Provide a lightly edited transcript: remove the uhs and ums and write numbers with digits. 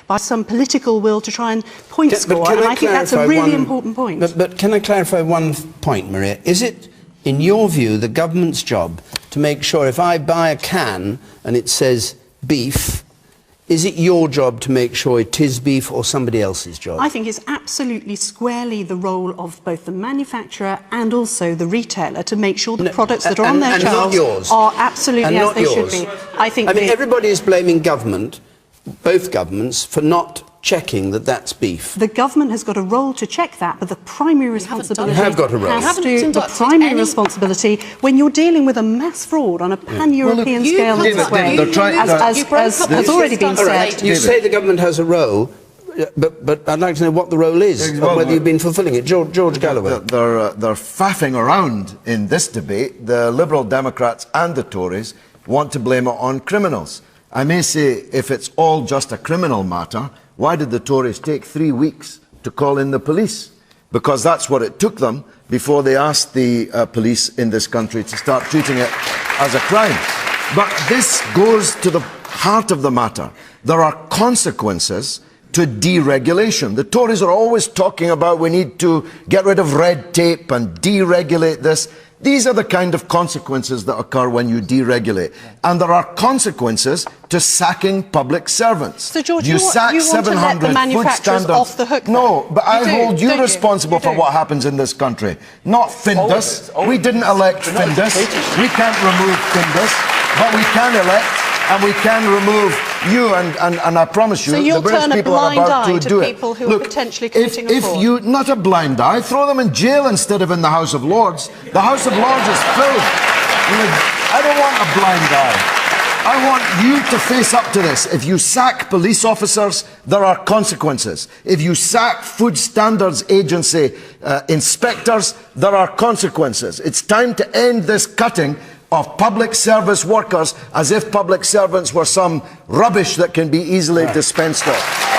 by some political will to try and point score, and I think that's a really important point. But can I clarify one point, Maria? Is it, in your view, the government's job to make sure if I buy a can and it says beef, is it your job to make sure it is beef or somebody else's job? I think it's absolutely squarely the role of both the manufacturer and also the retailer to make sure the products that are on their shelves are absolutely as they should be. I mean, everybody is blaming government, both governments, for not checking that that's beef. The government has got a role to check that, but the primary responsibility responsibility when you're dealing with a mass fraud on a pan-European scale this way, as already been said. You say the government has a role, but I'd like to know what the role is, and whether you've been fulfilling it. George Galloway. They're faffing around in this debate. The Liberal Democrats and the Tories want to blame it on criminals. I may say, if it's all just a criminal matter, why did the Tories take 3 weeks to call in the police? Because that's what it took them before they asked the police in this country to start treating it as a crime. But this goes to the heart of the matter. There are consequences to deregulation. The Tories are always talking about we need to get rid of red tape and deregulate this. These are the kind of consequences that occur when you deregulate. And there are consequences to sacking public servants. So, George, you sack want 700 to let the manufacturers food standards off the hook? No, but I hold you responsible for what happens in this country, not Findus. We didn't elect Findus. We can't remove Findus, but we can elect and we can remove you, and I promise you, so you'll the British turn a people are blind about eye to do it. People who Look, are potentially committing a fraud. if you, not a blind eye, throw them in jail instead of in the House of Lords. The House of Lords is filled. I don't want a blind eye. I want you to face up to this. If you sack police officers, there are consequences. If you sack Food Standards Agency inspectors, there are consequences. It's time to end this cutting of public service workers as if public servants were some rubbish that can be easily dispensed of.